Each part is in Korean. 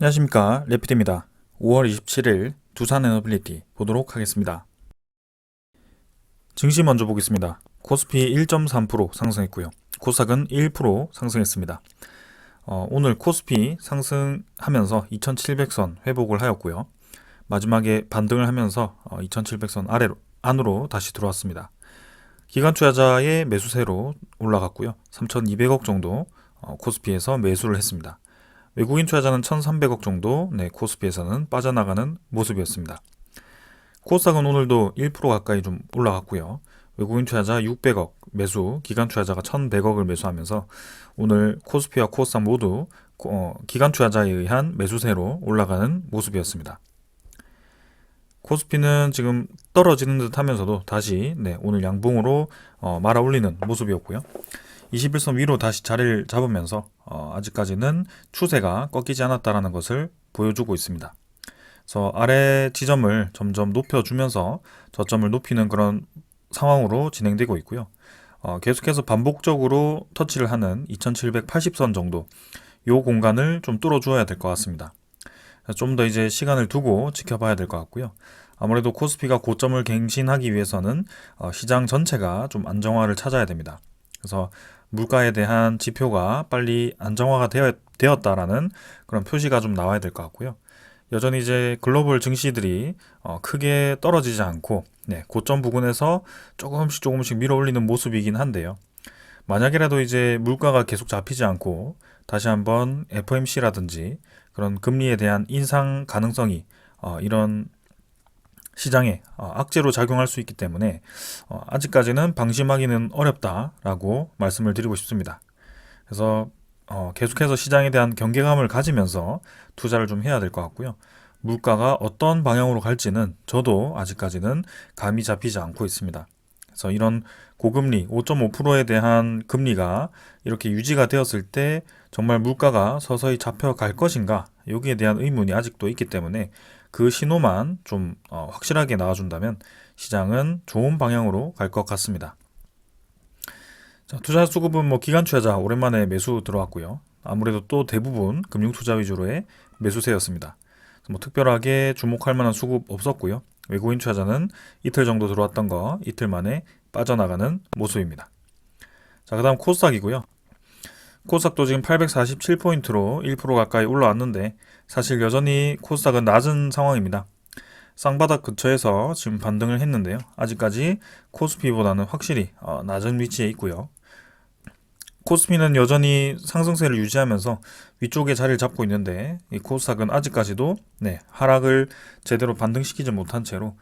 안녕하십니까, 레피드입니다. 5월 27일 두산에너빌리티 보도록 하겠습니다. 증시 먼저 보겠습니다. 코스피 1.3% 상승했고요. 코스닥은 1% 상승했습니다. 오늘 코스피 상승하면서 2700선 회복을 하였고요. 마지막에 반등을 하면서 2700선 안으로 다시 들어왔습니다. 기관 투자자의 매수세로 올라갔고요. 3200억 정도 코스피에서 매수를 했습니다. 외국인 투자자는 1,300억 정도 코스피에서는 빠져나가는 모습이었습니다. 코스닥은 오늘도 1% 가까이 좀 올라갔고요. 외국인 투자자 600억 매수, 기관 투자자가 1,100억을 매수하면서 오늘 코스피와 코스닥 모두 기관 투자자에 의한 매수세로 올라가는 모습이었습니다. 코스피는 지금 떨어지는 듯 하면서도 다시 오늘 양봉으로 말아 올리는 모습이었고요. 21선 위로 다시 자리를 잡으면서 아직까지는 추세가 꺾이지 않았다는 것을 보여주고 있습니다. 그래서 아래 지점을 점점 높여주면서 저점을 높이는 그런 상황으로 진행되고 있고요. 계속해서 반복적으로 터치를 하는 2780선 정도 이 공간을 좀 뚫어줘야 될 것 같습니다. 좀 더 이제 시간을 두고 지켜봐야 될 것 같고요. 아무래도 코스피가 고점을 갱신하기 위해서는 시장 전체가 좀 안정화를 찾아야 됩니다. 그래서 물가에 대한 지표가 빨리 안정화가 되었다라는 그런 표시가 좀 나와야 될 것 같고요. 여전히 이제 글로벌 증시들이 크게 떨어지지 않고 고점 부근에서 조금씩 밀어 올리는 모습이긴 한데요. 만약이라도 이제 물가가 계속 잡히지 않고 다시 한번 FOMC라든지 그런 금리에 대한 인상 가능성이 이런 시장에 악재로 작용할 수 있기 때문에 아직까지는 방심하기는 어렵다라고 말씀을 드리고 싶습니다. 그래서 계속해서 시장에 대한 경계감을 가지면서 투자를 좀 해야 될 것 같고요. 물가가 어떤 방향으로 갈지는 저도 아직까지는 감이 잡히지 않고 있습니다. 그래서 이런 고금리 5.5%에 대한 금리가 이렇게 유지가 되었을 때 정말 물가가 서서히 잡혀갈 것인가 여기에 대한 의문이 아직도 있기 때문에 그 신호만 좀 확실하게 나와준다면 시장은 좋은 방향으로 갈 것 같습니다. 자, 투자 수급은 기관 투자자 오랜만에 매수 들어왔고요. 아무래도 또 대부분 금융 투자 위주로의 매수세였습니다. 특별하게 주목할 만한 수급 없었고요. 외국인 투자자는 이틀 정도 들어왔던 거 이틀 만에 빠져나가는 모습입니다. 자, 그 다음 코스닥이고요. 코스닥도 지금 847포인트로 1% 가까이 올라왔는데 사실 여전히 코스닥은 낮은 상황입니다. 쌍바닥 근처에서 지금 반등을 했는데요. 아직까지 코스피보다는 확실히 낮은 위치에 있고요. 코스피는 여전히 상승세를 유지하면서 위쪽에 자리를 잡고 있는데 이 코스닥은 아직까지도 하락을 제대로 반등시키지 못한 채로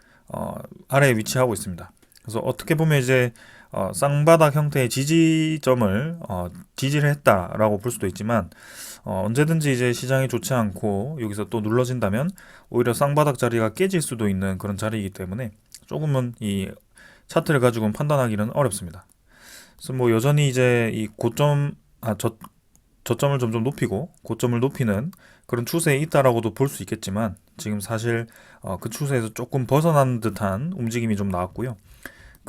아래에 위치하고 있습니다. 그래서 어떻게 보면 이제 쌍바닥 형태의 지지점을 지지를 했다라고 볼 수도 있지만 언제든지 이제 시장이 좋지 않고 여기서 또 눌러진다면 오히려 쌍바닥 자리가 깨질 수도 있는 그런 자리이기 때문에 조금은 이 차트를 가지고는 판단하기는 어렵습니다. 그래서 여전히 이제 이 저점을 점점 높이고 고점을 높이는 그런 추세에 있다라고도 볼 수 있겠지만 지금 사실 그 추세에서 조금 벗어난 듯한 움직임이 좀 나왔고요.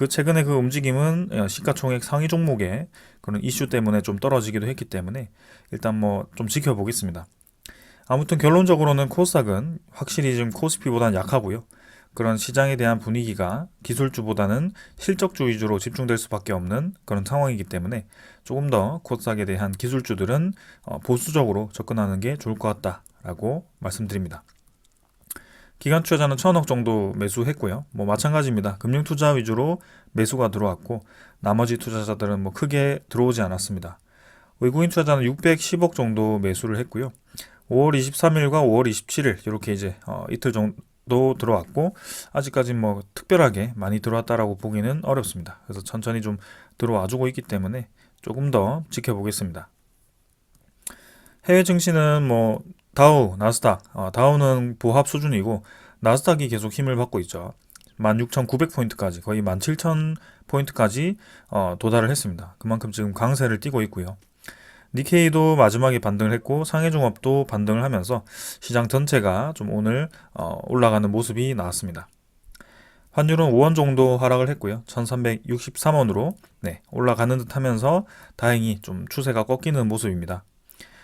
최근에 그 움직임은 시가총액 상위 종목의 그런 이슈 때문에 좀 떨어지기도 했기 때문에 일단 좀 지켜보겠습니다. 아무튼 결론적으로는 코스닥은 확실히 지금 코스피보다는 약하고요. 그런 시장에 대한 분위기가 기술주보다는 실적주 위주로 집중될 수밖에 없는 그런 상황이기 때문에 조금 더 코스닥에 대한 기술주들은 보수적으로 접근하는 게 좋을 것 같다라고 말씀드립니다. 기관 투자자는 1,000억 정도 매수했고요. 마찬가지입니다. 금융 투자 위주로 매수가 들어왔고 나머지 투자자들은 크게 들어오지 않았습니다. 외국인 투자자는 610억 정도 매수를 했고요. 5월 23일과 5월 27일 이렇게 이제 이틀 정도 들어왔고 아직까지 특별하게 많이 들어왔다라고 보기는 어렵습니다. 그래서 천천히 좀 들어와주고 있기 때문에 조금 더 지켜보겠습니다. 해외 증시는 다우, 나스닥, 다우는 보합 수준이고 나스닥이 계속 힘을 받고 있죠. 16,900포인트까지 거의 17,000포인트까지 도달을 했습니다. 그만큼 지금 강세를 띠고 있고요. 니케이도 마지막에 반등을 했고 상해종합도 반등을 하면서 시장 전체가 좀 오늘 올라가는 모습이 나왔습니다. 환율은 5원 정도 하락을 했고요. 1363원으로 올라가는 듯 하면서 다행히 좀 추세가 꺾이는 모습입니다.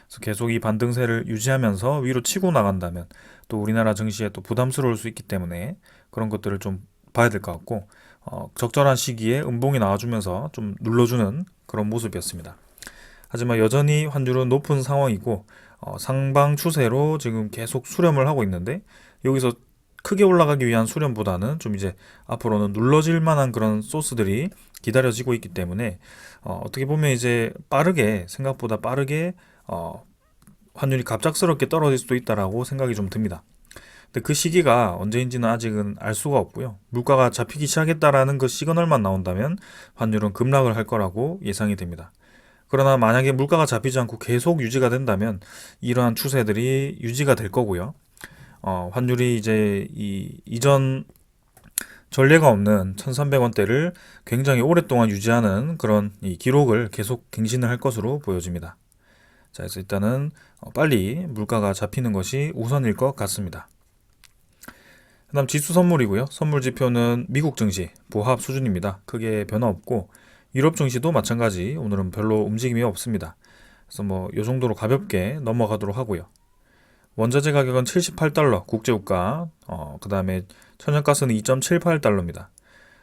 그래서 계속 이 반등세를 유지하면서 위로 치고 나간다면 또 우리나라 증시에 또 부담스러울 수 있기 때문에 그런 것들을 좀 봐야 될 것 같고, 적절한 시기에 음봉이 나와주면서 좀 눌러주는 그런 모습이었습니다. 하지만 여전히 환율은 높은 상황이고, 상방 추세로 지금 계속 수렴을 하고 있는데, 여기서 크게 올라가기 위한 수렴보다는 좀 이제 앞으로는 눌러질 만한 그런 소스들이 기다려지고 있기 때문에, 어떻게 보면 이제 생각보다 빠르게 환율이 갑작스럽게 떨어질 수도 있다라고 생각이 좀 듭니다. 근데 그 시기가 언제인지는 아직은 알 수가 없고요. 물가가 잡히기 시작했다라는 그 시그널만 나온다면 환율은 급락을 할 거라고 예상이 됩니다. 그러나 만약에 물가가 잡히지 않고 계속 유지가 된다면 이러한 추세들이 유지가 될 거고요. 환율이 이제 이전 전례가 없는 1,300원대를 굉장히 오랫동안 유지하는 그런 이 기록을 계속 갱신을 할 것으로 보여집니다. 자, 그래서 일단은 빨리 물가가 잡히는 것이 우선일 것 같습니다. 그다음 지수 선물이고요. 선물 지표는 미국 증시 보합 수준입니다. 크게 변화 없고 유럽 증시도 마찬가지 오늘은 별로 움직임이 없습니다. 그래서 뭐 이 정도로 가볍게 넘어가도록 하고요. 원자재 가격은 78달러 국제유가, 그다음에 천연가스는 2.78달러입니다.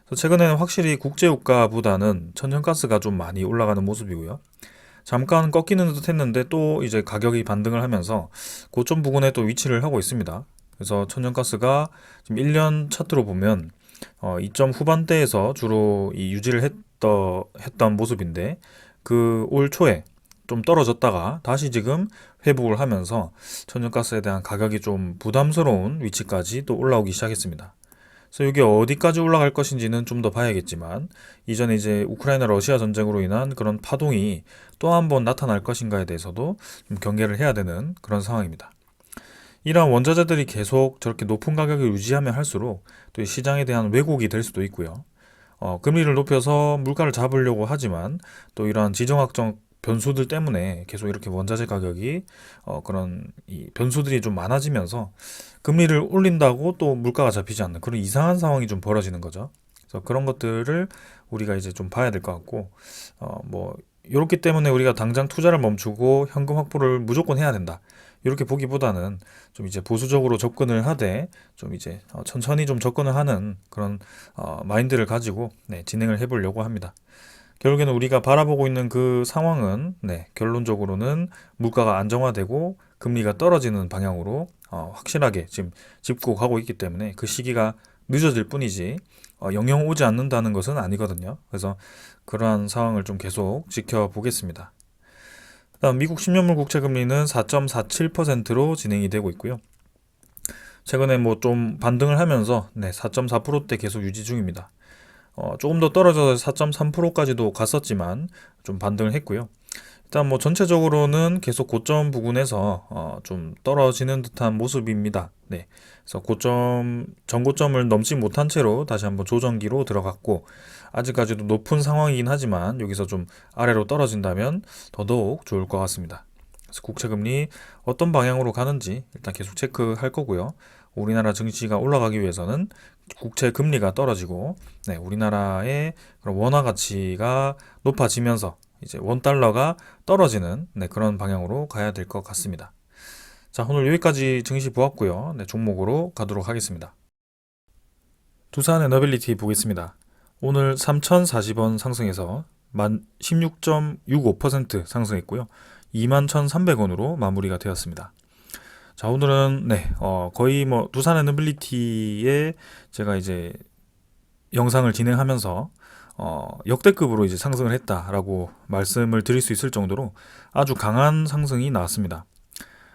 그래서 최근에는 확실히 국제유가보다는 천연가스가 좀 많이 올라가는 모습이고요. 잠깐 꺾이는 듯 했는데 또 이제 가격이 반등을 하면서 고점 부근에 또 위치를 하고 있습니다. 그래서 천연가스가 지금 1년 차트로 보면 2점 후반대에서 주로 이 유지를 했던 모습인데 그 올 초에 좀 떨어졌다가 다시 지금 회복을 하면서 천연가스에 대한 가격이 좀 부담스러운 위치까지 또 올라오기 시작했습니다. 그래서 이게 어디까지 올라갈 것인지는 좀 더 봐야겠지만 이전에 이제 우크라이나 러시아 전쟁으로 인한 그런 파동이 또 한 번 나타날 것인가에 대해서도 좀 경계를 해야 되는 그런 상황입니다. 이러한 원자재들이 계속 저렇게 높은 가격을 유지하면 할수록 또 시장에 대한 왜곡이 될 수도 있고요. 금리를 높여서 물가를 잡으려고 하지만 또 이러한 지정학적 변수들 때문에 계속 이렇게 원자재 가격이 그런 이 변수들이 좀 많아지면서 금리를 올린다고 또 물가가 잡히지 않는 그런 이상한 상황이 좀 벌어지는 거죠. 그래서 그런 것들을 우리가 이제 좀 봐야 될 것 같고, 뭐 이렇기 때문에 우리가 당장 투자를 멈추고 현금 확보를 무조건 해야 된다. 이렇게 보기보다는 좀 이제 보수적으로 접근을 하되 좀 이제 천천히 좀 접근을 하는 그런 마인드를 가지고 진행을 해보려고 합니다. 결국에는 우리가 바라보고 있는 그 상황은 결론적으로는 물가가 안정화되고 금리가 떨어지는 방향으로 확실하게 지금 짚고 가고 있기 때문에 그 시기가 늦어질 뿐이지 영영 오지 않는다는 것은 아니거든요. 그래서 그러한 상황을 좀 계속 지켜보겠습니다. 다음 미국 10년물 국채 금리는 4.47%로 진행이 되고 있고요. 최근에 뭐 좀 반등을 하면서 4.4%대 계속 유지 중입니다. 조금 더 떨어져서 4.3%까지도 갔었지만 좀 반등을 했고요. 일단 뭐 전체적으로는 계속 고점 부근에서 좀 떨어지는 듯한 모습입니다. 그래서 전고점을 넘지 못한 채로 다시 한번 조정기로 들어갔고 아직까지도 높은 상황이긴 하지만 여기서 좀 아래로 떨어진다면 더더욱 좋을 것 같습니다. 그래서 국채금리 어떤 방향으로 가는지 일단 계속 체크할 거고요. 우리나라 증시가 올라가기 위해서는 국채 금리가 떨어지고 우리나라의 그런 원화 가치가 높아지면서 이제 원달러가 떨어지는 그런 방향으로 가야 될 것 같습니다. 자, 오늘 여기까지 증시 보았고요. 종목으로 가도록 하겠습니다. 두산 에너빌리티 보겠습니다. 오늘 3,040원 상승해서 16.65% 상승했고요. 21,300원으로 마무리가 되었습니다. 자, 오늘은 거의 뭐 두산 에너빌리티에 제가 이제 영상을 진행하면서 역대급으로 이제 상승을 했다라고 말씀을 드릴 수 있을 정도로 아주 강한 상승이 나왔습니다.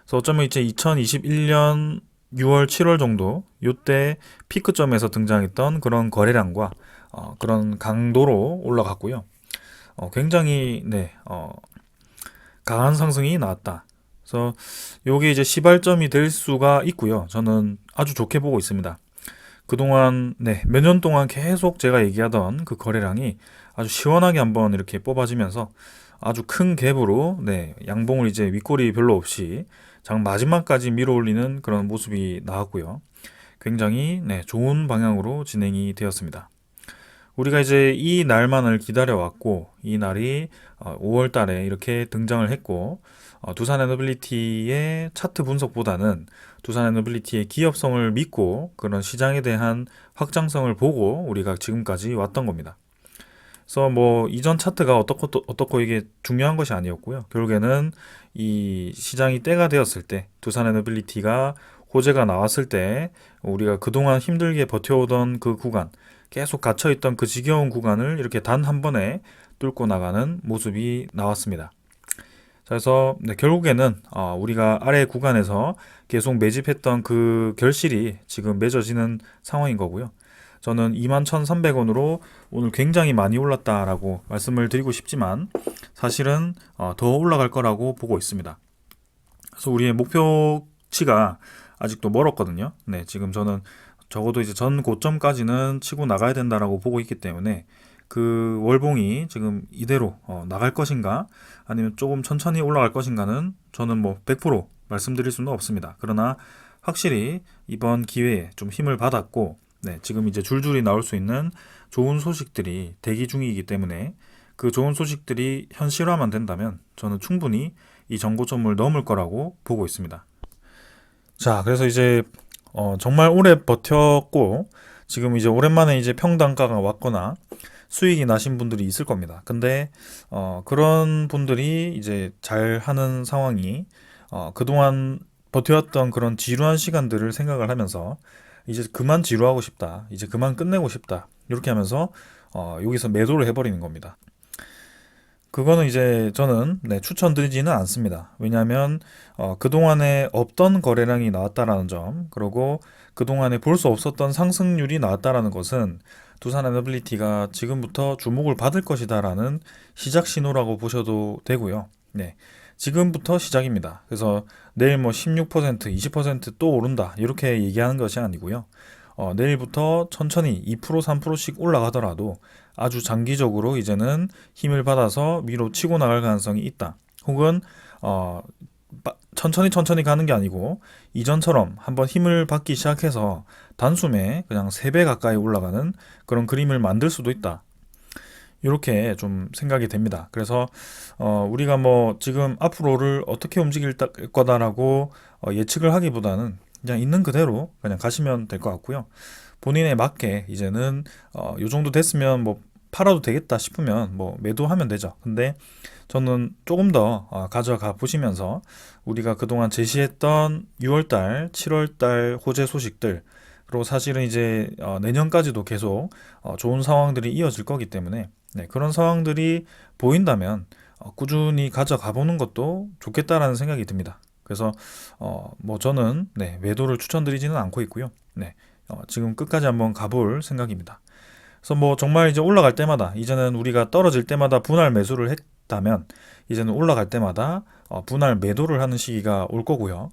그래서 어쩌면 이제 2021년 6월, 7월 정도 요때 피크점에서 등장했던 그런 거래량과 그런 강도로 올라갔고요. 굉장히 강한 상승이 나왔다. 그래서 요게 이제 시발점이 될 수가 있고요. 저는 아주 좋게 보고 있습니다. 그동안 몇 년 동안 계속 제가 얘기하던 그 거래량이 아주 시원하게 한번 이렇게 뽑아지면서 아주 큰 갭으로 양봉을 이제 윗꼬리 별로 없이 장 마지막까지 밀어올리는 그런 모습이 나왔고요. 굉장히 좋은 방향으로 진행이 되었습니다. 우리가 이제 이 날만을 기다려왔고, 이 날이 5월 달에 이렇게 등장을 했고, 두산 에너빌리티의 차트 분석보다는 두산 에너빌리티의 기업성을 믿고 그런 시장에 대한 확장성을 보고 우리가 지금까지 왔던 겁니다. 그래서 뭐 이전 차트가 어떻고 이게 중요한 것이 아니었고요. 결국에는 이 시장이 때가 되었을 때 두산 에너빌리티가 호재가 나왔을 때 우리가 그동안 힘들게 버텨오던 그 구간, 계속 갇혀있던 그 지겨운 구간을 이렇게 단 한 번에 뚫고 나가는 모습이 나왔습니다. 그래서 결국에는 우리가 아래 구간에서 계속 매집했던 그 결실이 지금 맺어지는 상황인 거고요. 저는 21,300원으로 오늘 굉장히 많이 올랐다라고 말씀을 드리고 싶지만 사실은 더 올라갈 거라고 보고 있습니다. 그래서 우리의 목표치가 아직도 멀었거든요. 네, 지금 저는 적어도 이제 전 고점까지는 치고 나가야 된다라고 보고 있기 때문에 그 월봉이 지금 이대로 나갈 것인가 아니면 조금 천천히 올라갈 것인가는 저는 뭐 100% 말씀드릴 수는 없습니다. 그러나 확실히 이번 기회에 좀 힘을 받았고 네, 지금 이제 줄줄이 나올 수 있는 좋은 소식들이 대기 중이기 때문에 그 좋은 소식들이 현실화만 된다면 저는 충분히 이 정고점을 넘을 거라고 보고 있습니다. 자, 그래서 이제 정말 오래 버텼고 지금 이제 오랜만에 이제 평단가가 왔거나 수익이 나신 분들이 있을 겁니다. 근데 그런 분들이 이제 잘 하는 상황이 그동안 버텨왔던 그런 지루한 시간들을 생각을 하면서 이제 그만 지루하고 싶다. 이제 그만 끝내고 싶다. 이렇게 하면서 여기서 매도를 해버리는 겁니다. 그거는 이제 저는 추천드리지는 않습니다. 왜냐하면 그동안에 없던 거래량이 나왔다라는 점, 그리고 그동안에 볼 수 없었던 상승률이 나왔다라는 것은 두산 에너빌리티가 지금부터 주목을 받을 것이다라는 시작 신호라고 보셔도 되고요. 네, 지금부터 시작입니다. 그래서 내일 뭐 16%, 20%또 오른다 이렇게 얘기하는 것이 아니고요. 내일부터 천천히 2%, 3%씩 올라가더라도 아주 장기적으로 이제는 힘을 받아서 위로 치고 나갈 가능성이 있다. 혹은 천천히 가는 게 아니고 이전처럼 한번 힘을 받기 시작해서 단숨에 그냥 3배 가까이 올라가는 그런 그림을 만들 수도 있다. 이렇게 좀 생각이 됩니다. 그래서 우리가 뭐 지금 앞으로를 어떻게 움직일 거다라고 예측을 하기보다는 그냥 있는 그대로 그냥 가시면 될 것 같고요. 본인에 맞게 이제는 요 정도 됐으면 뭐 팔아도 되겠다 싶으면 뭐 매도하면 되죠. 근데 저는 조금 더 가져가 보시면서 우리가 그동안 제시했던 6월달, 7월달 호재 소식들 그리고 사실은 이제 내년까지도 계속 좋은 상황들이 이어질 거기 때문에 그런 상황들이 보인다면 꾸준히 가져가 보는 것도 좋겠다라는 생각이 듭니다. 그래서 뭐 저는 매도를 추천드리지는 않고 있고요. 지금 끝까지 한번 가볼 생각입니다. 그래서 뭐 정말 이제 올라갈 때마다 이제는 우리가 떨어질 때마다 분할 매수를 했다면 이제는 올라갈 때마다 분할 매도를 하는 시기가 올 거고요.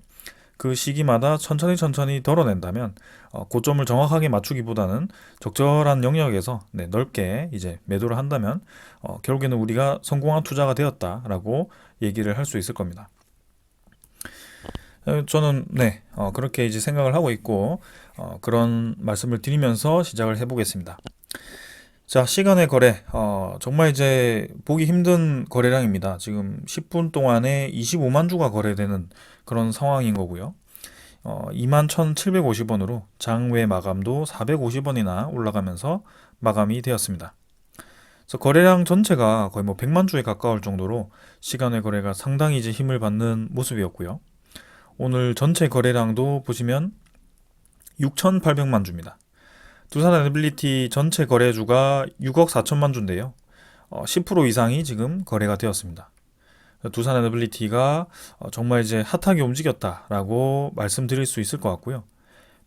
그 시기마다 천천히 덜어낸다면 고점을 정확하게 맞추기보다는 적절한 영역에서 넓게 이제 매도를 한다면 결국에는 우리가 성공한 투자가 되었다라고 얘기를 할 수 있을 겁니다. 저는 그렇게 이제 생각을 하고 있고 그런 말씀을 드리면서 시작을 해보겠습니다. 자, 시간의 거래 정말 이제 보기 힘든 거래량입니다. 지금 10분 동안에 25만 주가 거래되는 그런 상황인 거고요. 21,750원으로 장외 마감도 450원이나 올라가면서 마감이 되었습니다. 그래서 거래량 전체가 거의 뭐 100만 주에 가까울 정도로 시간의 거래가 상당히 이제 힘을 받는 모습이었고요. 오늘 전체 거래량도 보시면 6,800만 주입니다. 두산 에너빌리티 전체 거래주가 6억 4천만 주인데요. 10% 이상이 지금 거래가 되었습니다. 두산 에너빌리티가 정말 이제 핫하게 움직였다라고 말씀드릴 수 있을 것 같고요.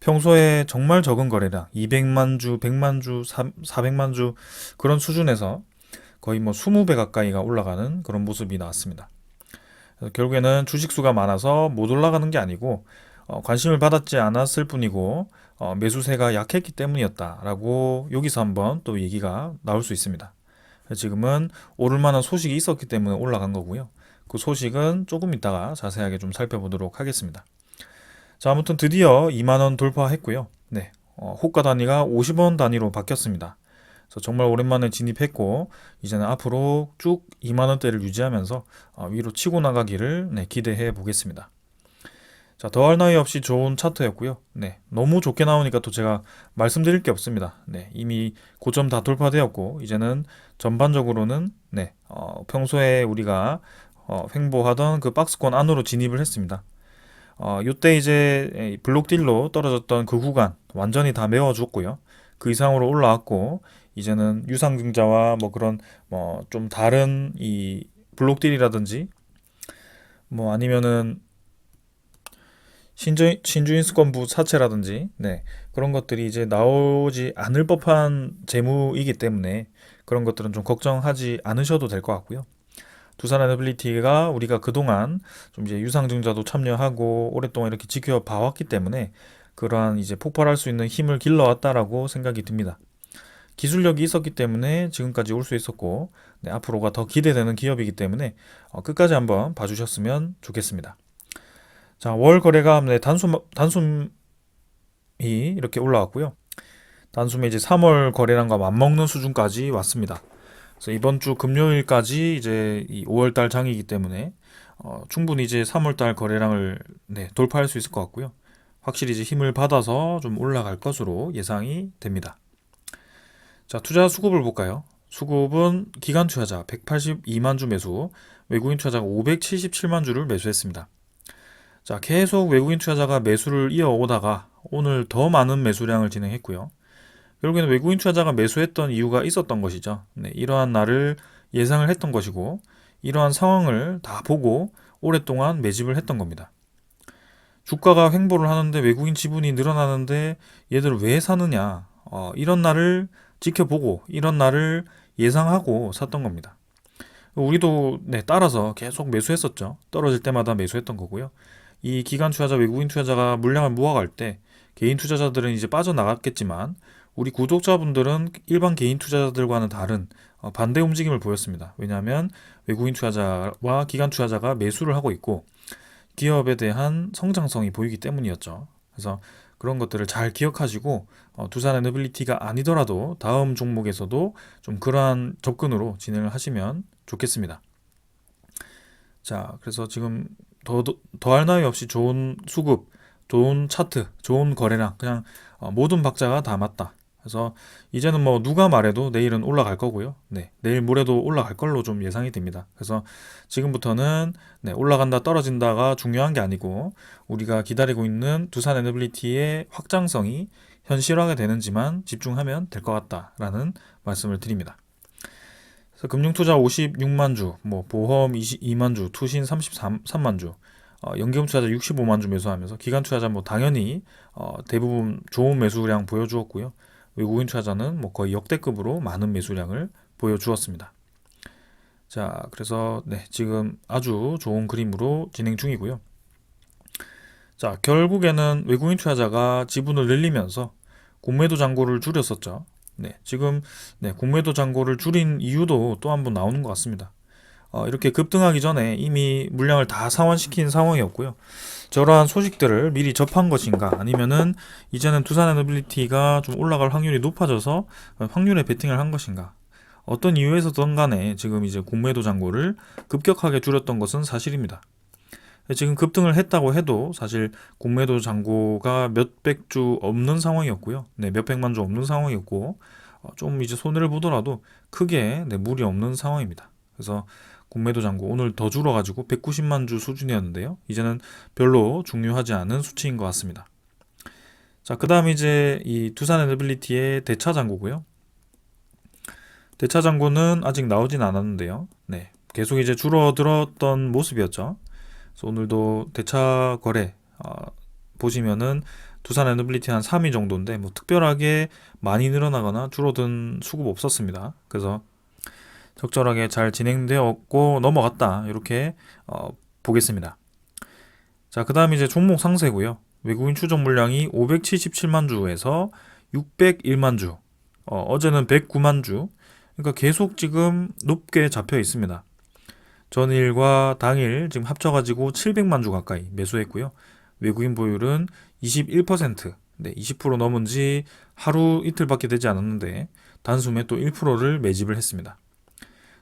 평소에 정말 적은 거래량 200만 주, 100만 주, 400만 주 그런 수준에서 거의 뭐 20배 가까이가 올라가는 그런 모습이 나왔습니다. 결국에는 주식수가 많아서 못 올라가는 게 아니고 관심을 받았지 않았을 뿐이고 매수세가 약했기 때문이었다라고 여기서 한번 또 얘기가 나올 수 있습니다. 지금은 오를 만한 소식이 있었기 때문에 올라간 거고요. 그 소식은 조금 이따가 자세하게 좀 살펴보도록 하겠습니다. 자, 아무튼 드디어 2만원 돌파했고요. 호가 단위가 50원 단위로 바뀌었습니다. 그래서 정말 오랜만에 진입했고 이제는 앞으로 쭉 2만 원대를 유지하면서 위로 치고 나가기를 기대해 보겠습니다. 자, 더할 나위 없이 좋은 차트였고요. 네, 너무 좋게 나오니까 또 제가 말씀드릴 게 없습니다. 네, 이미 고점 다 돌파되었고 이제는 전반적으로는 평소에 우리가 횡보하던 그 박스권 안으로 진입을 했습니다. 요때 이제 블록딜로 떨어졌던 그 구간 완전히 다 메워줬고요. 그 이상으로 올라왔고 이제는 유상증자와 뭐 그런 뭐 좀 다른 이 블록딜이라든지 뭐 아니면은 신주인수권부 사채라든지 그런 것들이 이제 나오지 않을 법한 재무이기 때문에 그런 것들은 좀 걱정하지 않으셔도 될 것 같고요. 두산에너빌리티가 우리가 그동안 좀 이제 유상증자도 참여하고 오랫동안 이렇게 지켜봐왔기 때문에 그러한 이제 폭발할 수 있는 힘을 길러왔다라고 생각이 듭니다. 기술력이 있었기 때문에 지금까지 올 수 있었고 앞으로가 더 기대되는 기업이기 때문에 끝까지 한번 봐주셨으면 좋겠습니다. 자, 월 거래가 단숨이 이렇게 올라왔고요. 단숨에 이제 3월 거래량과 맞먹는 수준까지 왔습니다. 그래서 이번 주 금요일까지 이제 이 5월달 장이기 때문에 충분히 이제 3월달 거래량을 돌파할 수 있을 것 같고요. 확실히 이제 힘을 받아서 좀 올라갈 것으로 예상이 됩니다. 자, 투자 수급을 볼까요? 수급은 기관 투자자 182만 주 매수, 외국인 투자자가 577만 주를 매수했습니다. 자, 계속 외국인 투자자가 매수를 이어오다가 오늘 더 많은 매수량을 진행했고요. 결국에는 외국인 투자자가 매수했던 이유가 있었던 것이죠. 이러한 날을 예상을 했던 것이고 이러한 상황을 다 보고 오랫동안 매집을 했던 겁니다. 주가가 횡보를 하는데 외국인 지분이 늘어나는데 얘들 왜 사느냐, 이런 날을 지켜보고 이런 날을 예상하고 샀던 겁니다. 우리도 따라서 계속 매수했었죠. 떨어질 때마다 매수했던 거고요. 이 기관 투자자, 외국인 투자자가 물량을 모아갈 때 개인 투자자들은 이제 빠져나갔겠지만 우리 구독자분들은 일반 개인 투자자들과는 다른 반대 움직임을 보였습니다. 왜냐하면 외국인 투자자와 기관 투자자가 매수를 하고 있고 기업에 대한 성장성이 보이기 때문이었죠. 그래서 그런 것들을 잘 기억하시고 두산에너빌리티가 아니더라도 다음 종목에서도 좀 그러한 접근으로 진행을 하시면 좋겠습니다. 자, 그래서 지금 더할 나위 없이 좋은 수급, 좋은 차트, 좋은 거래량, 그냥 모든 박자가 다 맞다. 그래서 이제는 뭐 누가 말해도 내일은 올라갈 거고요. 내일 모레도 올라갈 걸로 좀 예상이 됩니다. 그래서 지금부터는 올라간다 떨어진다가 중요한 게 아니고 우리가 기다리고 있는 두산에너빌리티의 확장성이 현실화가 되는지만 집중하면 될 것 같다라는 말씀을 드립니다. 그래서 금융투자 56만 주, 뭐 보험 22만 주, 투신 33만 주, 연기금 투자자 65만 주 매수하면서 기관 투자자 뭐 당연히 대부분 좋은 매수량 보여주었고요. 외국인 투자자는 뭐 거의 역대급으로 많은 매수량을 보여주었습니다. 자, 그래서 지금 아주 좋은 그림으로 진행 중이고요. 자, 결국에는 외국인 투자자가 지분을 늘리면서 공매도 잔고를 줄였었죠. 지금 공매도 잔고를 줄인 이유도 또 한 번 나오는 것 같습니다. 이렇게 급등하기 전에 이미 물량을 다 상환시킨 상황이었고요. 저러한 소식들을 미리 접한 것인가 아니면은 이제는 두산에너빌리티가 좀 올라갈 확률이 높아져서 확률에 베팅을 한 것인가 어떤 이유에서든 간에 지금 이제 공매도 잔고를 급격하게 줄였던 것은 사실입니다. 지금 급등을 했다고 해도 사실 공매도 잔고가 몇백 주 없는 상황이었고요. 몇백만 주 없는 상황이었고 좀 이제 손해를 보더라도 크게 무리 없는 상황입니다. 그래서 공매도 잔고 오늘 더 줄어가지고 190만 주 수준이었는데요. 이제는 별로 중요하지 않은 수치인 것 같습니다. 자, 그 다음 이제 이 두산에너빌리티의 대차 잔고고요. 대차 잔고는 아직 나오진 않았는데요. 계속 이제 줄어들었던 모습이었죠. 그래서 오늘도 대차 거래 보시면은 두산에너빌리티 한 3위 정도인데 뭐 특별하게 많이 늘어나거나 줄어든 수급 없었습니다. 그래서 적절하게 잘 진행되었고 넘어갔다 이렇게 보겠습니다. 자, 그 다음 이제 종목 상세고요. 외국인 추적 물량이 577만 주에서 601만 주, 어제는 109만 주, 그러니까 계속 지금 높게 잡혀 있습니다. 전일과 당일 지금 합쳐가지고 700만 주 가까이 매수했고요. 외국인 보율은 21%, 20% 넘은 지 하루 이틀밖에 되지 않았는데 단숨에 또 1%를 매집을 했습니다.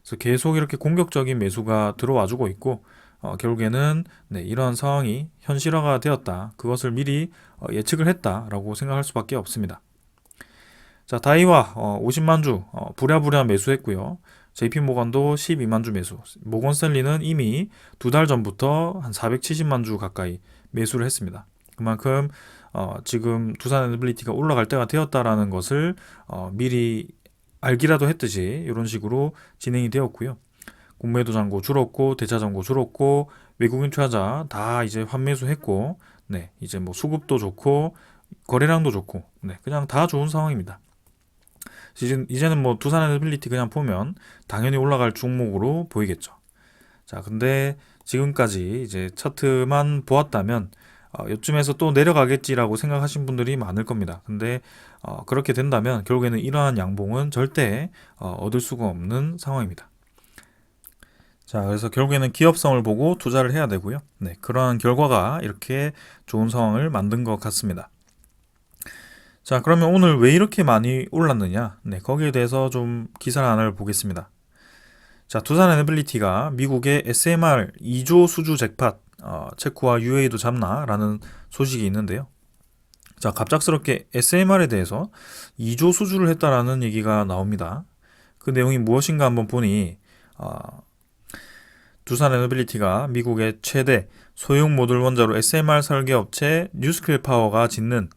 그래서 계속 이렇게 공격적인 매수가 들어와주고 있고 결국에는 이러한 상황이 현실화가 되었다. 그것을 미리 예측을 했다라고 생각할 수밖에 없습니다. 자, 다이와 50만 주 부랴부랴 매수했고요. JP모건도 12만 주 매수. 모건스탠리는 이미 2달 전부터 한 470만 주 가까이 매수를 했습니다. 그만큼 지금 두산에너빌리티가 올라갈 때가 되었다라는 것을 미리 알기라도 했듯이 이런 식으로 진행이 되었고요. 공매도 잔고 줄었고 대차 잔고 줄었고 외국인 투자자 다 이제 환매수했고 이제 뭐 수급도 좋고 거래량도 좋고 그냥 다 좋은 상황입니다. 이제는 뭐 두산에너빌리티 그냥 보면 당연히 올라갈 종목으로 보이겠죠. 자, 근데 지금까지 이제 차트만 보았다면 요쯤에서 또 내려가겠지라고 생각하신 분들이 많을 겁니다. 근데 그렇게 된다면 결국에는 이러한 양봉은 절대 얻을 수가 없는 상황입니다. 자, 그래서 결국에는 기업성을 보고 투자를 해야 되고요. 그러한 결과가 이렇게 좋은 상황을 만든 것 같습니다. 자, 그러면 오늘 왜 이렇게 많이 올랐느냐? 거기에 대해서 좀 기사를 하나를 보겠습니다. 자, 두산에너빌리티가 미국의 SMR 2조 수주 잭팟 체코와 UAE도 잡나라는 소식이 있는데요. 자, 갑작스럽게 SMR에 대해서 2조 수주를 했다라는 얘기가 나옵니다. 그 내용이 무엇인가 한번 보니 두산에너빌리티가 미국의 최대 소형 모듈 원자로 SMR 설계 업체 뉴스킬 파워가 짓는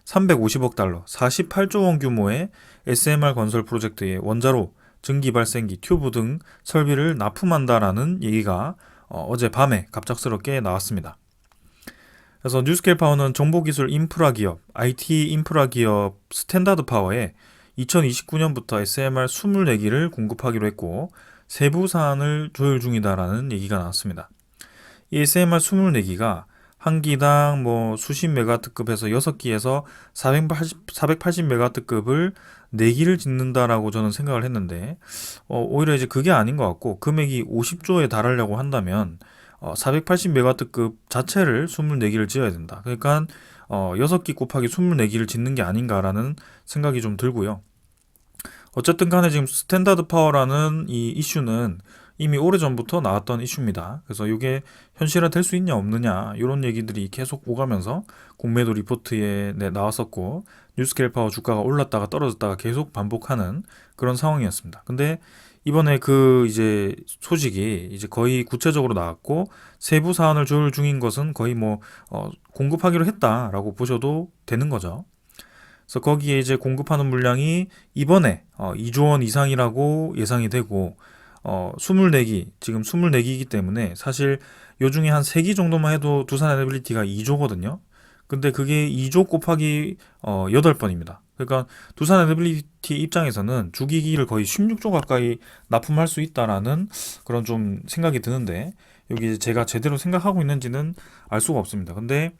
350억 달러, 48조 원 규모의 SMR 건설 프로젝트의 원자로, 증기 발생기, 튜브 등 설비를 납품한다라는 얘기가 어젯밤에 갑작스럽게 나왔습니다. 그래서 뉴스케일 파워는 정보기술 인프라 기업, IT 인프라 기업 스탠다드 파워에 2029년부터 SMR 24기를 공급하기로 했고 세부 사안을 조율 중이다라는 얘기가 나왔습니다. 이 SMR 24기가 한 기당 뭐 수십 메가와트급에서 6기에서 480 메가와트급을 4기를 짓는다라고 저는 생각을 했는데 오히려 이제 그게 아닌 것 같고 금액이 50조에 달하려고 한다면 480 메가와트급 자체를 24기를 지어야 된다. 그러니까 6기 곱하기 24기를 짓는 게 아닌가라는 생각이 좀 들고요. 어쨌든 간에 지금 스탠다드 파워라는 이 이슈는 이미 오래전부터 나왔던 이슈입니다. 그래서 이게 현실화 될 수 있냐 없느냐 이런 얘기들이 계속 오가면서 공매도 리포트에 나왔었고 뉴스케일 파워 주가가 올랐다가 떨어졌다가 계속 반복하는 그런 상황이었습니다. 근데 이번에 그 이제 소식이 이제 거의 구체적으로 나왔고 세부 사안을 조율 중인 것은 거의 뭐 공급하기로 했다라고 보셔도 되는 거죠. 그래서 거기에 이제 공급하는 물량이 이번에 2조 원 이상이라고 예상이 되고 24기, 지금 24기이기 때문에 사실 요 중에 한 3기 정도만 해도 두산에너빌리티가 2조거든요. 근데 그게 2조 곱하기 8번입니다. 그러니까 두산에너빌리티 입장에서는 주기기를 거의 16조 가까이 납품할 수 있다라는 그런 좀 생각이 드는데 여기 제가 제대로 생각하고 있는지는 알 수가 없습니다. 근데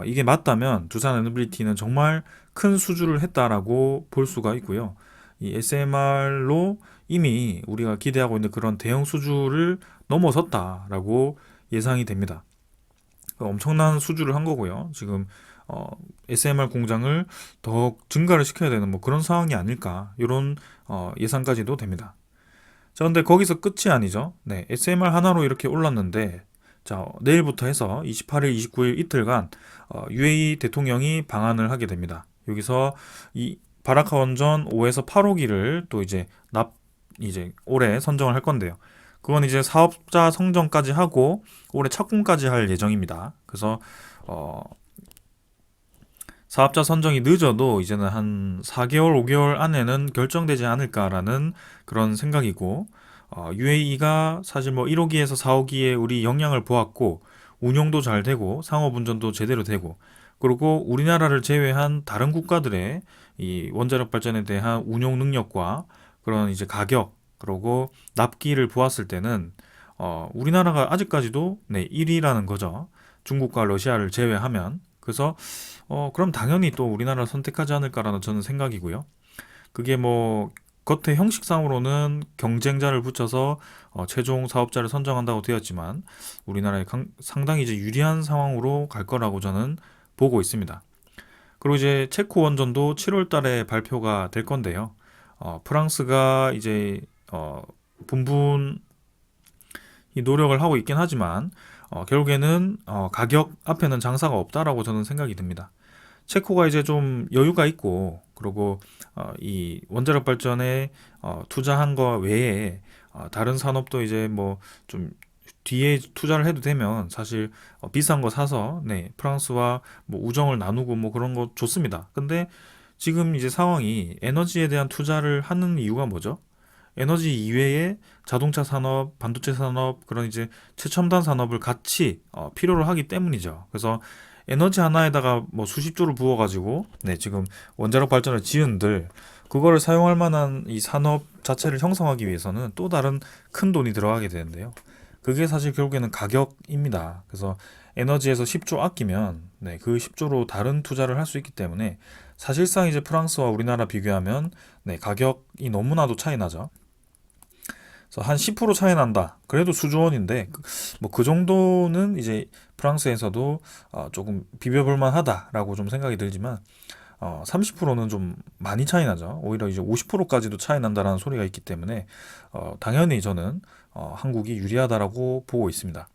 이게 맞다면 두산에너빌리티는 정말 큰 수주를 했다라고 볼 수가 있고요. 이 SMR로 이미 우리가 기대하고 있는 그런 대형 수주를 넘어섰다라고 예상이 됩니다. 엄청난 수주를 한 거고요. 지금 SMR 공장을 더 증가를 시켜야 되는 뭐 그런 상황이 아닐까 이런 예상까지도 됩니다. 자, 근데 거기서 끝이 아니죠. SMR 하나로 이렇게 올랐는데 자, 내일부터 해서 28일, 29일 이틀간 UAE 대통령이 방한을 하게 됩니다. 여기서 이 바라카 원전 5에서 8호기를 또 이제 올해 선정을 할 건데요. 그건 이제 사업자 선정까지 하고 올해 착공까지 할 예정입니다. 그래서 사업자 선정이 늦어도 이제는 한 4개월, 5개월 안에는 결정되지 않을까라는 그런 생각이고 UAE가 사실 뭐 1호기에서 4호기에 우리 역량을 보았고 운용도 잘 되고 상업운전도 제대로 되고 그리고 우리나라를 제외한 다른 국가들의 이 원자력 발전에 대한 운용 능력과 그런 이제 가격 그리고 납기를 보았을 때는 우리나라가 아직까지도 1위라는 거죠. 중국과 러시아를 제외하면. 그래서 그럼 당연히 또 우리나라를 선택하지 않을까라는 저는 생각이고요. 그게 뭐 겉에 형식상으로는 경쟁자를 붙여서 최종 사업자를 선정한다고 되었지만 우리나라에 상당히 이제 유리한 상황으로 갈 거라고 저는 보고 있습니다. 그리고 이제 체코 원전도 7월 달에 발표가 될 건데요. 프랑스가 이제 분분히 노력을 하고 있긴 하지만 결국에는 가격 앞에는 장사가 없다라고 저는 생각이 듭니다. 체코가 이제 좀 여유가 있고 그리고 이 원자력 발전에 투자한 거 외에 다른 산업도 이제 뭐 좀 뒤에 투자를 해도 되면 사실 비싼 거 사서 네, 프랑스와 뭐 우정을 나누고 뭐 그런 거 좋습니다. 근데 지금 이제 상황이 에너지에 대한 투자를 하는 이유가 뭐죠? 에너지 이외에 자동차 산업, 반도체 산업, 그런 이제 최첨단 산업을 같이 필요로 하기 때문이죠. 그래서 에너지 하나에다가 뭐 수십조를 부어가지고 네, 지금 원자력 발전을 지은들 그거를 사용할 만한 이 산업 자체를 형성하기 위해서는 또 다른 큰 돈이 들어가게 되는데요. 그게 사실 결국에는 가격입니다. 그래서 에너지에서 10조 아끼면 네, 그 10조로 다른 투자를 할 수 있기 때문에 사실상 이제 프랑스와 우리나라 비교하면 네, 가격이 너무나도 차이 나죠. 그래서 한 10% 차이 난다. 그래도 수조원인데 뭐 그 정도는 이제 프랑스에서도 조금 비벼볼 만하다라고 좀 생각이 들지만 30%는 좀 많이 차이 나죠. 오히려 이제 50%까지도 차이 난다라는 소리가 있기 때문에 당연히 저는 한국이 유리하다라고 보고 있습니다.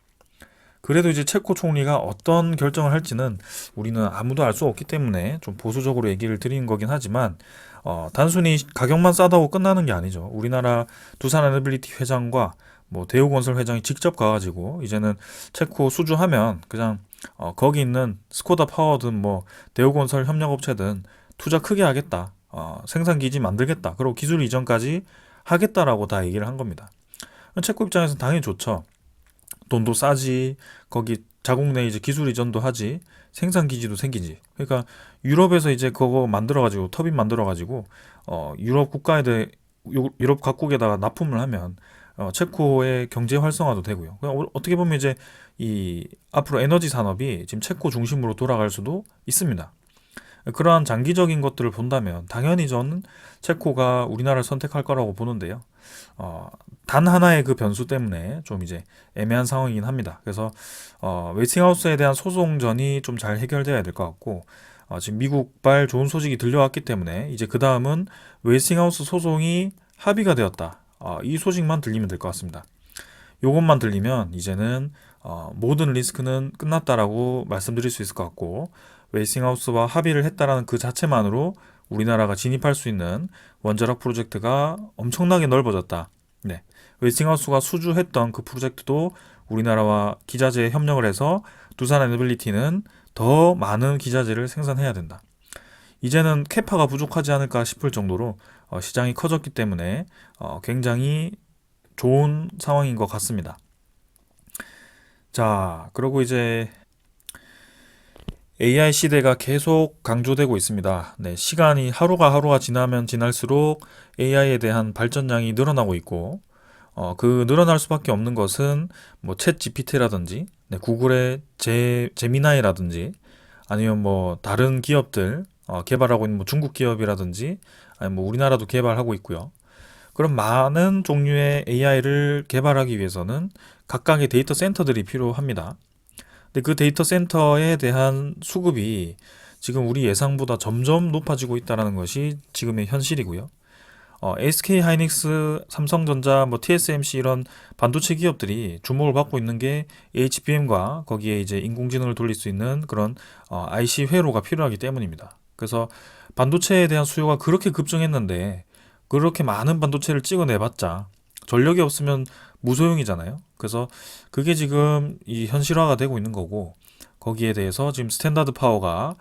그래도 이제 체코 총리가 어떤 결정을 할지는 우리는 아무도 알 수 없기 때문에 좀 보수적으로 얘기를 드리는 거긴 하지만 단순히 가격만 싸다고 끝나는 게 아니죠. 우리나라 두산에너빌리티 회장과 뭐 대우건설 회장이 직접 가가지고 이제는 체코 수주하면 그냥 거기 있는 스코다 파워든 뭐 대우건설 협력업체든 투자 크게 하겠다. 생산기지 만들겠다. 그리고 기술 이전까지 하겠다라고 다 얘기를 한 겁니다. 체코 입장에서는 당연히 좋죠. 돈도 싸지, 거기 자국 내 이제 기술 이전도 하지, 생산 기지도 생기지. 그러니까 유럽에서 이제 그거 만들어가지고 터빈 만들어가지고 유럽 국가에 유럽 각국에다가 납품을 하면 체코의 경제 활성화도 되고요. 어떻게 보면 이제 이 앞으로 에너지 산업이 지금 체코 중심으로 돌아갈 수도 있습니다. 그러한 장기적인 것들을 본다면 당연히 저는 체코가 우리나라를 선택할 거라고 보는데요. 단 하나의 그 변수 때문에 좀 이제 애매한 상황이긴 합니다. 그래서 웨스팅하우스에 대한 소송전이 좀 잘 해결돼야 될 것 같고 지금 미국발 좋은 소식이 들려왔기 때문에 이제 그 다음은 웨스팅하우스 소송이 합의가 되었다. 이 소식만 들리면 될 것 같습니다. 요것만 들리면 이제는 모든 리스크는 끝났다라고 말씀드릴 수 있을 것 같고 웨스팅하우스와 합의를 했다라는 그 자체만으로 우리나라가 진입할 수 있는 원자력 프로젝트가 엄청나게 넓어졌다. 네. 웨스팅하우스가 수주했던 그 프로젝트도 우리나라와 기자재 협력을 해서 두산에너빌리티는 더 많은 기자재를 생산해야 된다. 이제는 캐파가 부족하지 않을까 싶을 정도로 시장이 커졌기 때문에 굉장히 좋은 상황인 것 같습니다. 자, 그리고 이제 AI 시대가 계속 강조되고 있습니다. 네, 시간이 하루가 지나면 지날수록 AI에 대한 발전량이 늘어나고 있고, 그 늘어날 수밖에 없는 것은 뭐 챗 GPT라든지, 네, 구글의 제미나이라든지, 아니면 뭐 다른 기업들 개발하고 있는 뭐 중국 기업이라든지, 아니면 뭐 우리나라도 개발하고 있고요. 그런 많은 종류의 AI를 개발하기 위해서는 각각의 데이터 센터들이 필요합니다. 근데 그 데이터 센터에 대한 수급이 지금 우리 예상보다 점점 높아지고 있다는 것이 지금의 현실이고요. SK 하이닉스, 삼성전자, 뭐 TSMC 이런 반도체 기업들이 주목을 받고 있는 게 HBM과 거기에 이제 인공지능을 돌릴 수 있는 그런 IC 회로가 필요하기 때문입니다. 그래서 반도체에 대한 수요가 그렇게 급증했는데 그렇게 많은 반도체를 찍어내봤자 전력이 없으면 무소용이잖아요. 그래서 그게 지금 이 현실화가 되고 있는 거고 거기에 대해서 지금 스탠다드 파워가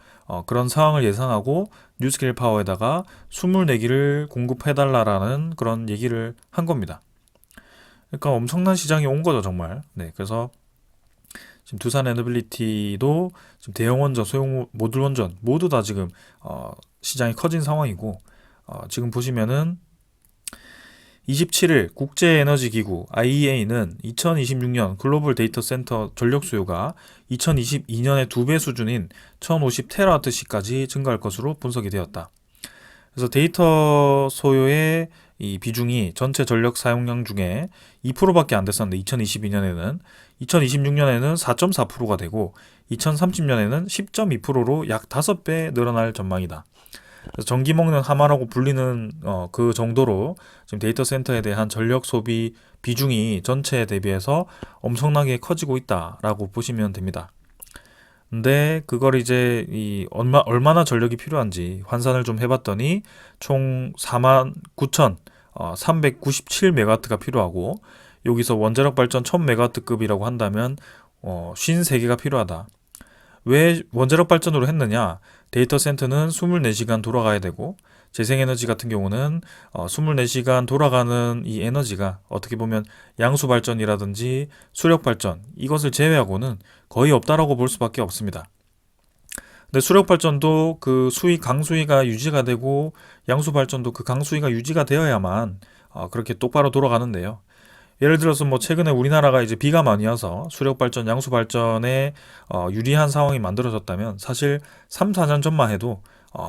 그런 상황을 예상하고 뉴스케일 파워에다가 24기를 공급해달라라는 그런 얘기를 한 겁니다. 그러니까 엄청난 시장이 온 거죠, 정말. 네, 그래서 지금 두산 에너빌리티도 지금 대형 원전, 소형 모듈 원전 모두 다 지금 시장이 커진 상황이고 지금 보시면은 27일 국제에너지기구 IEA는 2026년 글로벌 데이터 센터 전력 수요가 2022년의 2배 수준인 1050테라와트시까지 증가할 것으로 분석이 되었다. 그래서 데이터 소요의 이 비중이 전체 전력 사용량 중에 2%밖에 안 됐었는데 2022년에는 2026년에는 4.4%가 되고 2030년에는 10.2%로 약 5배 늘어날 전망이다. 그래서 전기 먹는 하마라고 불리는 그 정도로 지금 데이터 센터에 대한 전력 소비 비중이 전체에 대비해서 엄청나게 커지고 있다라고 보시면 됩니다. 근데 그걸 이제 얼마나 전력이 필요한지 환산을 좀 해봤더니 총 49,397메가와트가 필요하고, 여기서 원자력 발전 1000메가와트급이라고 한다면 53개가 필요하다. 왜 원자력 발전으로 했느냐? 데이터 센터는 24시간 돌아가야 되고, 재생에너지 같은 경우는 24시간 돌아가는 이 에너지가 어떻게 보면 양수 발전이라든지 수력 발전, 이것을 제외하고는 거의 없다라고 볼 수밖에 없습니다. 근데 수력 발전도 그 강수위가 유지가 되고, 양수 발전도 그 강수위가 유지가 되어야만 그렇게 똑바로 돌아가는데요. 예를 들어서 뭐 최근에 우리나라가 이제 비가 많이 와서 수력 발전, 양수 발전에 유리한 상황이 만들어졌다면, 사실 3, 4년 전만 해도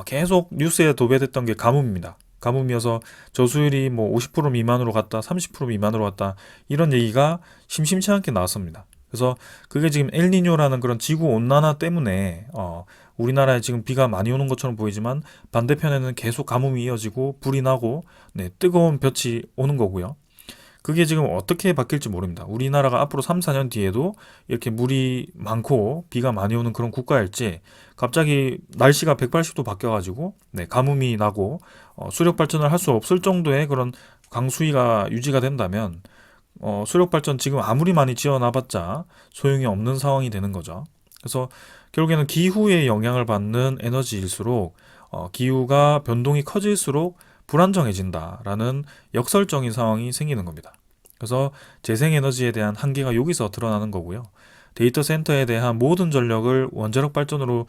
계속 뉴스에 도배됐던 게 가뭄입니다. 가뭄이어서 저수율이 뭐 50% 미만으로 갔다, 30% 미만으로 갔다, 이런 얘기가 심심치 않게 나왔습니다. 그래서 그게 지금 엘니뇨라는 그런 지구 온난화 때문에 우리나라에 지금 비가 많이 오는 것처럼 보이지만, 반대편에는 계속 가뭄이 이어지고 불이 나고, 네, 뜨거운 볕이 오는 거고요. 그게 지금 어떻게 바뀔지 모릅니다. 우리나라가 앞으로 3, 4년 뒤에도 이렇게 물이 많고 비가 많이 오는 그런 국가일지, 갑자기 날씨가 180도 바뀌어가지고 네, 가뭄이 나고 수력 발전을 할 수 없을 정도의 그런 강수위가 유지가 된다면, 수력 발전 지금 아무리 많이 지어놔봤자 소용이 없는 상황이 되는 거죠. 그래서 결국에는 기후에 영향을 받는 에너지일수록 기후가 변동이 커질수록 불안정해진다라는 역설적인 상황이 생기는 겁니다. 그래서 재생에너지에 대한 한계가 여기서 드러나는 거고요. 데이터 센터에 대한 모든 전력을 원자력 발전으로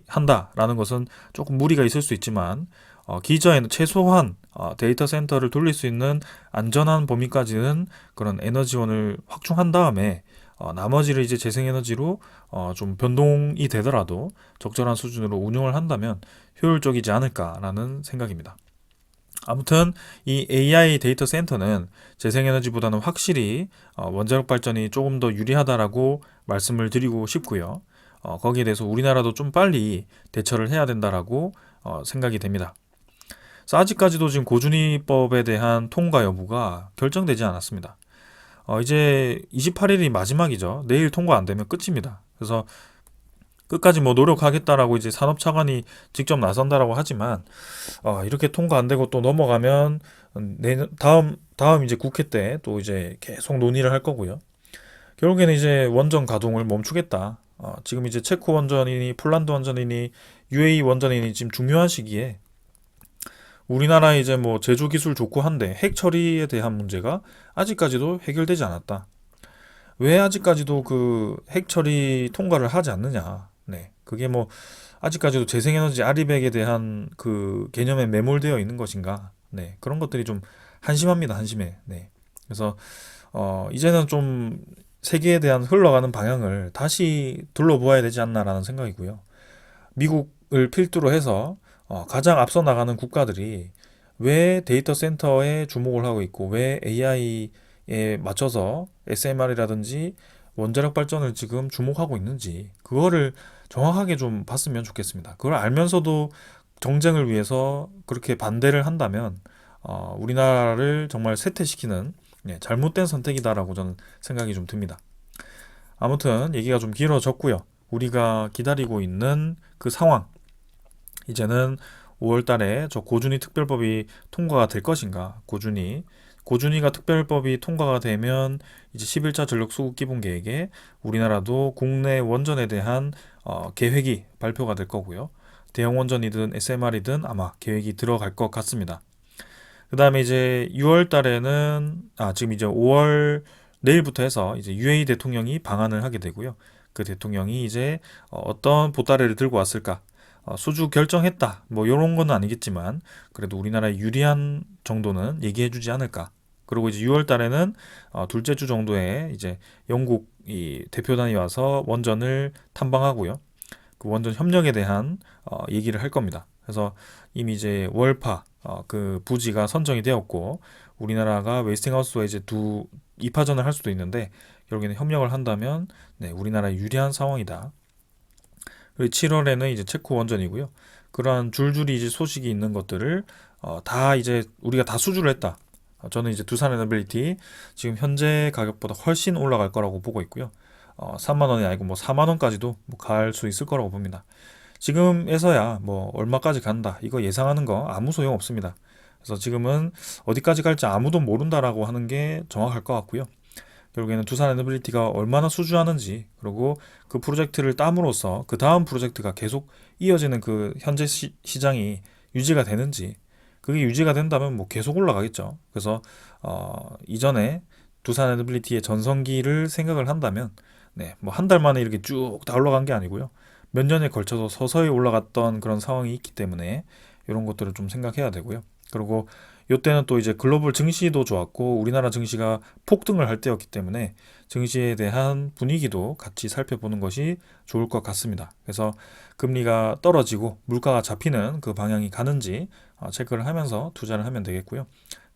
한다라는 것은 조금 무리가 있을 수 있지만, 기저에는 최소한 데이터 센터를 돌릴 수 있는 안전한 범위까지는 그런 에너지원을 확충한 다음에 나머지를 이제 재생에너지로 좀 변동이 되더라도 적절한 수준으로 운용을 한다면 효율적이지 않을까라는 생각입니다. 아무튼 이 AI 데이터 센터는 재생에너지보다는 확실히 원자력 발전이 조금 더 유리하다라고 말씀을 드리고 싶고요. 거기에 대해서 우리나라도 좀 빨리 대처를 해야 된다라고 생각이 됩니다. 그래서 아직까지도 지금 고준위법에 대한 통과 여부가 결정되지 않았습니다. 이제 28일이 마지막이죠. 내일 통과 안 되면 끝입니다. 그래서 끝까지 뭐 노력하겠다라고 이제 산업차관이 직접 나선다라고 하지만, 이렇게 통과 안 되고 또 넘어가면 내년 다음 이제 국회 때 또 이제 계속 논의를 할 거고요. 결국에는 이제 원전 가동을 멈추겠다. 지금 이제 체코 원전이니 폴란드 원전이니 UAE 원전이니 지금 중요한 시기에 우리나라 이제 뭐 제조 기술 좋고 한데 핵 처리에 대한 문제가 아직까지도 해결되지 않았다. 왜 아직까지도 그 핵 처리 통과를 하지 않느냐? 네, 그게 뭐 아직까지도 재생에너지 아리백에 대한 그 개념에 매몰되어 있는 것인가? 네, 그런 것들이 좀 한심합니다, 한심해. 네, 그래서 이제는 좀 세계에 대한 흘러가는 방향을 다시 둘러보아야 되지 않나라는 생각이고요. 미국을 필두로 해서 가장 앞서 나가는 국가들이 왜 데이터 센터에 주목을 하고 있고, 왜 AI에 맞춰서 SMR이라든지 원자력 발전을 지금 주목하고 있는지, 그거를 정확하게 좀 봤으면 좋겠습니다. 그걸 알면서도 정쟁을 위해서 그렇게 반대를 한다면 우리나라를 정말 쇠퇴시키는 잘못된 선택이다라고 저는 생각이 좀 듭니다. 아무튼 얘기가 좀 길어졌고요. 우리가 기다리고 있는 그 상황, 이제는 5월 달에 저 고준위 특별법이 통과가 될 것인가. 고준위가 특별법이 통과가 되면 이제 11차 전력 수급 기본 계획에 우리나라도 국내 원전에 대한 계획이 발표가 될 거고요. 대형 원전이든 SMR이든 아마 계획이 들어갈 것 같습니다. 그 다음에 이제 6월 달에는 지금 이제 5월 내일부터 해서 이제 UAE 대통령이 방한을 하게 되고요. 그 대통령이 이제 어떤 보따리를 들고 왔을까? 수주 결정했다. 뭐 이런 건 아니겠지만 그래도 우리나라에 유리한 정도는 얘기해주지 않을까. 그리고 이제 6월 달에는 둘째 주 정도에 이제 영국 이 대표단이 와서 원전을 탐방하고요. 그 원전 협력에 대한 얘기를 할 겁니다. 그래서 이미 이제 월파 그 부지가 선정이 되었고, 우리나라가 웨스팅하우스와 이제 2파전을 할 수도 있는데 결국에는 협력을 한다면 우리나라에 유리한 상황이다. 그리고 7월에는 이제 체코 원전이고요. 그러한 줄줄이 이제 소식이 있는 것들을 다 이제 우리가 다 수주를 했다. 저는 이제 두산 에너빌리티 지금 현재 가격보다 훨씬 올라갈 거라고 보고 있고요. 3만 원이 아니고 뭐 4만 원까지도 뭐 갈 수 있을 거라고 봅니다. 지금에서야 뭐 얼마까지 간다 이거 예상하는 거 아무 소용 없습니다. 그래서 지금은 어디까지 갈지 아무도 모른다라고 하는 게 정확할 것 같고요. 결국에는 두산 에너빌리티가 얼마나 수주하는지, 그리고 그 프로젝트를 땀으로써 그 다음 프로젝트가 계속 이어지는 그 현재 시장이 유지가 되는지, 그게 유지가 된다면 뭐 계속 올라가겠죠. 그래서 이전에 두산 에너빌리티의 전성기를 생각을 한다면 네, 뭐 한 달 만에 이렇게 쭉 다 올라간 게 아니고요. 몇 년에 걸쳐서 서서히 올라갔던 그런 상황이 있기 때문에 이런 것들을 좀 생각해야 되고요. 그리고 이때는 또 이제 글로벌 증시도 좋았고 우리나라 증시가 폭등을 할 때였기 때문에 증시에 대한 분위기도 같이 살펴보는 것이 좋을 것 같습니다. 그래서 금리가 떨어지고 물가가 잡히는 그 방향이 가는지 체크를 하면서 투자를 하면 되겠고요.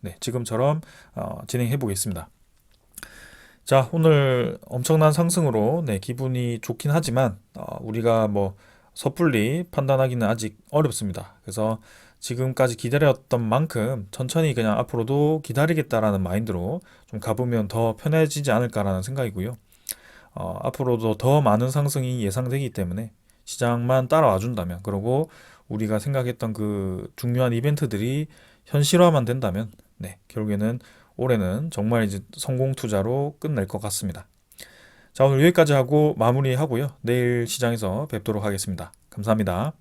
네, 지금처럼 진행해 보겠습니다. 자, 오늘 엄청난 상승으로 네, 기분이 좋긴 하지만 우리가 뭐 섣불리 판단하기는 아직 어렵습니다. 그래서 지금까지 기다렸던 만큼 천천히 그냥 앞으로도 기다리겠다라는 마인드로 좀 가보면 더 편해지지 않을까라는 생각이고요. 앞으로도 더 많은 상승이 예상되기 때문에 시장만 따라와 준다면, 그리고 우리가 생각했던 그 중요한 이벤트들이 현실화만 된다면, 네, 결국에는 올해는 정말 이제 성공 투자로 끝낼 것 같습니다. 자, 오늘 여기까지 하고 마무리하고요. 내일 시장에서 뵙도록 하겠습니다. 감사합니다.